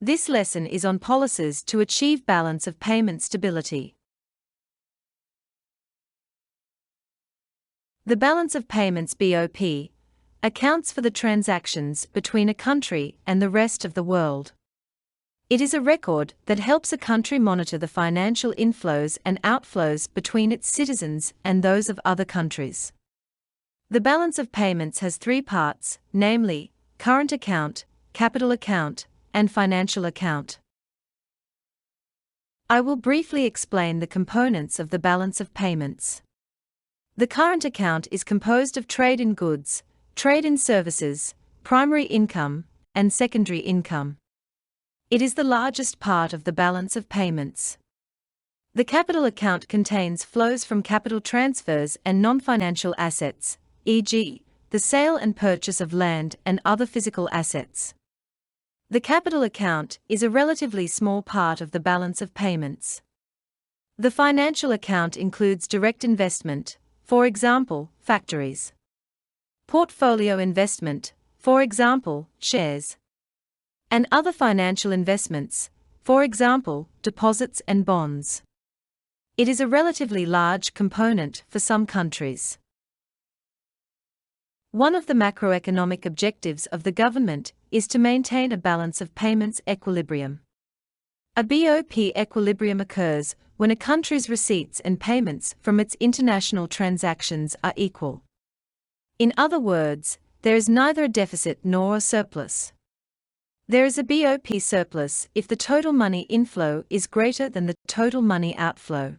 This lesson is on policies to achieve balance of payment stability. The balance of payments (BOP) accounts for the transactions between a country and the rest of the world. It is a record that helps a country monitor the financial inflows and outflows between its citizens and those of other countries. The balance of payments has three parts, namely, current account, capital account, and financial account. I will briefly explain the components of the balance of payments. The current account is composed of trade in goods, trade in services, primary income, and secondary income. It is the largest part of the balance of payments. The capital account contains flows from capital transfers and non-financial assets, e.g., the sale and purchase of land and other physical assets. The capital account is a relatively small part of the balance of payments. The financial account includes direct investment, for example, factories. Portfolio investment, for example, shares. And other financial investments, for example, deposits and bonds. It is a relatively large component for some countries. One of the macroeconomic objectives of the government is to maintain a balance of payments equilibrium. A BOP equilibrium occurs when a country's receipts and payments from its international transactions are equal. In other words, there is neither a deficit nor a surplus. There is a BOP surplus if the total money inflow is greater than the total money outflow.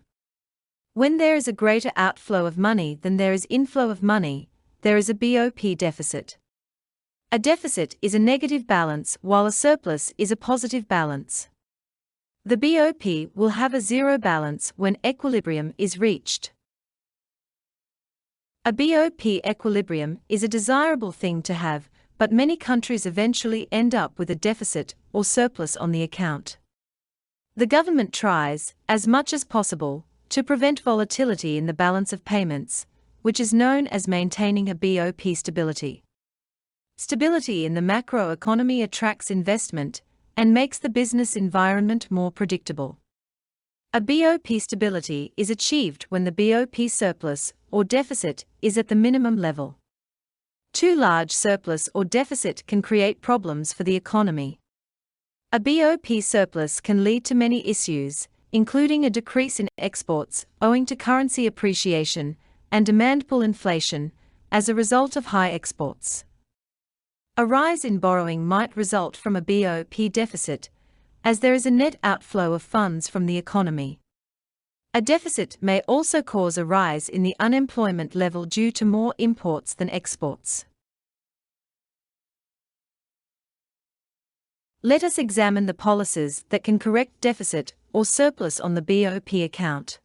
When there is a greater outflow of money than there is inflow of money, there is a BOP deficit. A deficit is a negative balance while a surplus is a positive balance. The BOP will have a zero balance when equilibrium is reached. A BOP equilibrium is a desirable thing to have, but many countries eventually end up with a deficit or surplus on the account. The government tries, as much as possible, to prevent volatility in the balance of payments, which is known as maintaining a BOP stability. Stability in the macroeconomy attracts investment and makes the business environment more predictable. A BOP stability is achieved when the BOP surplus or deficit is at the minimum level. Too large surplus or deficit can create problems for the economy. A BOP surplus can lead to many issues, including a decrease in exports owing to currency appreciation and demand pull inflation as a result of high exports. A rise in borrowing might result from a BOP deficit, as there is a net outflow of funds from the economy. A deficit may also cause a rise in the unemployment level due to more imports than exports. Let us examine the policies that can correct deficit or surplus on the BOP account.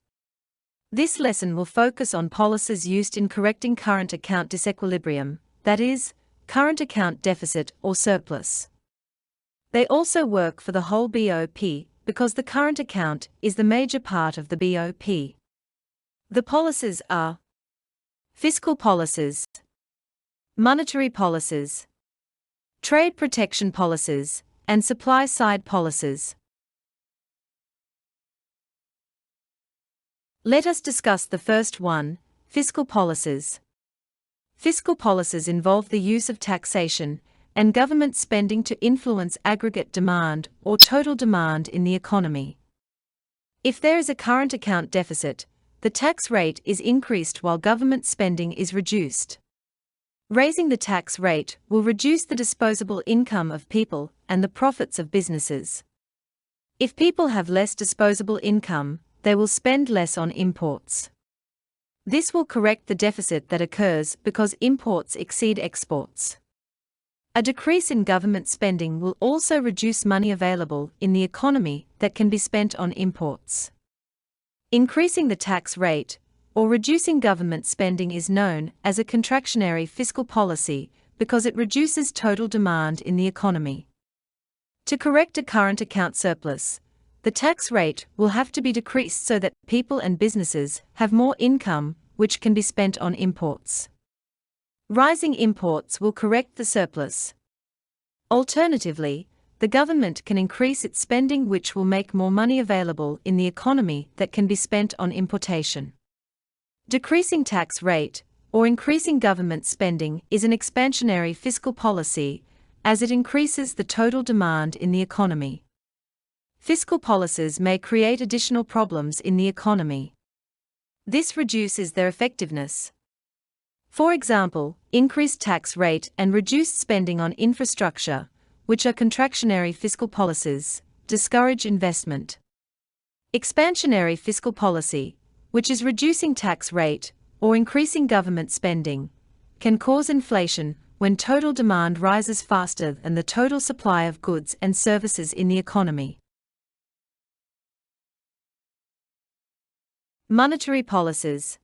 This lesson will focus on policies used in correcting current account disequilibrium, that is, current account deficit or surplus. They also work for the whole BOP because the current account is the major part of the BOP. The policies are fiscal policies, monetary policies, trade protection policies, and supply-side policies. Let us discuss the first one, fiscal policies. Fiscal policies involve the use of taxation and government spending to influence aggregate demand or total demand in the economy. If there is a current account deficit, the tax rate is increased while government spending is reduced. Raising the tax rate will reduce the disposable income of people and the profits of businesses. If people have less disposable income, they will spend less on imports. This will correct the deficit that occurs because imports exceed exports. A decrease in government spending will also reduce money available in the economy that can be spent on imports. Increasing the tax rate or reducing government spending is known as a contractionary fiscal policy because it reduces total demand in the economy. To correct a current account surplus, the tax rate will have to be decreased so that people and businesses have more income, which can be spent on imports. Rising imports will correct the surplus. Alternatively, the government can increase its spending, which will make more money available in the economy that can be spent on importation. Decreasing tax rate or increasing government spending is an expansionary fiscal policy, as it increases the total demand in the economy. Fiscal policies may create additional problems in the economy. This reduces their effectiveness. For example, increased tax rate and reduced spending on infrastructure, which are contractionary fiscal policies, discourage investment. Expansionary fiscal policy, which is reducing tax rate or increasing government spending, can cause inflation when total demand rises faster than the total supply of goods and services in the economy. Monetary policies.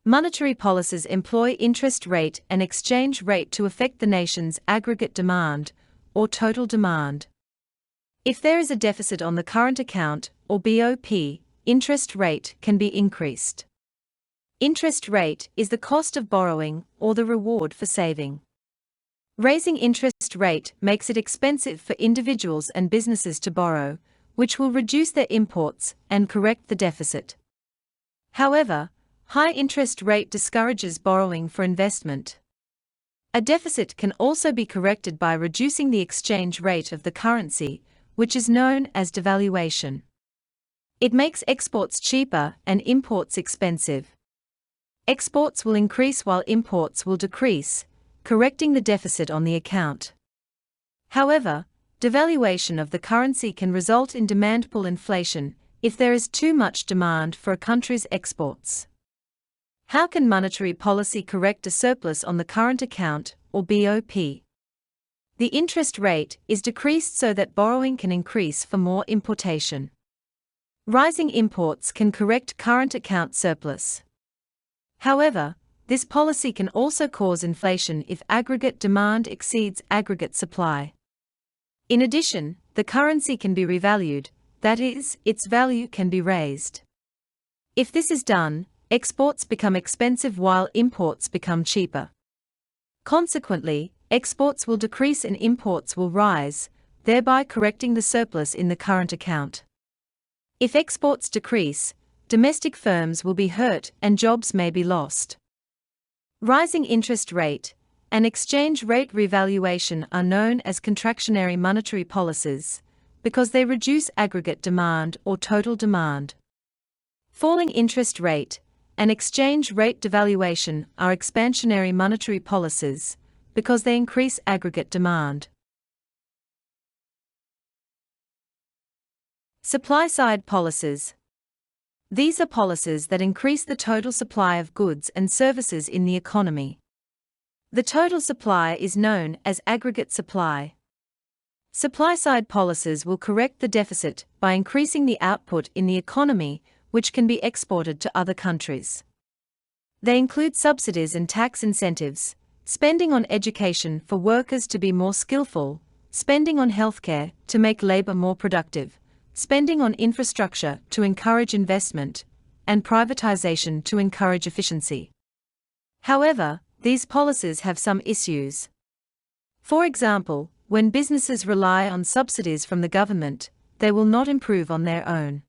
Monetary policies employ interest rate and exchange rate to affect the nation's aggregate demand, or total demand. If there is a deficit on the current account, or BOP, interest rate can be increased. Interest rate is the cost of borrowing or the reward for saving. Raising interest rate makes it expensive for individuals and businesses to borrow, which will reduce their imports and correct the deficit. However, high interest rate discourages borrowing for investment. A deficit can also be corrected by reducing the exchange rate of the currency, which is known as devaluation. It makes exports cheaper and imports expensive. Exports will increase while imports will decrease, correcting the deficit on the account. However, devaluation of the currency can result in demand pull inflation if there is too much demand for a country's exports. How can monetary policy correct a surplus on the current account, or BOP? The interest rate is decreased so that borrowing can increase for more importation. Rising imports can correct current account surplus. However, this policy can also cause inflation if aggregate demand exceeds aggregate supply. In addition, the currency can be revalued, that is, its value can be raised. If this is done, exports become expensive while imports become cheaper. Consequently, exports will decrease and imports will rise, thereby correcting the surplus in the current account. If exports decrease, domestic firms will be hurt and jobs may be lost. Rising interest rate and exchange rate revaluation are known as contractionary monetary policies, because they reduce aggregate demand or total demand. Falling interest rate and exchange rate devaluation are expansionary monetary policies, because they increase aggregate demand. Supply-side policies. These are policies that increase the total supply of goods and services in the economy. The total supply is known as aggregate supply. Supply-side policies will correct the deficit by increasing the output in the economy, which can be exported to other countries. They include subsidies and tax incentives, spending on education for workers to be more skillful, spending on healthcare to make labor more productive, spending on infrastructure to encourage investment, and privatization to encourage efficiency. However, these policies have some issues. For example, when businesses rely on subsidies from the government, they will not improve on their own.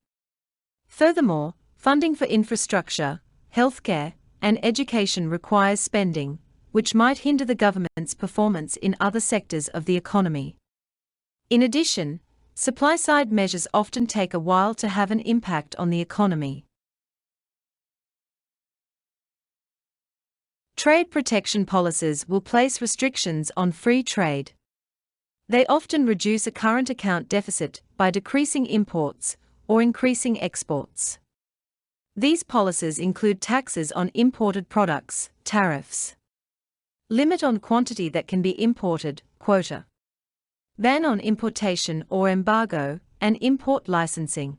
Furthermore, funding for infrastructure, healthcare, and education requires spending, which might hinder the government's performance in other sectors of the economy. In addition, supply-side measures often take a while to have an impact on the economy. Trade protection policies will place restrictions on free trade. They often reduce a current account deficit by decreasing imports or increasing exports. These policies include taxes on imported products, tariffs, limit on quantity that can be imported, quota, ban on importation or embargo, and import licensing.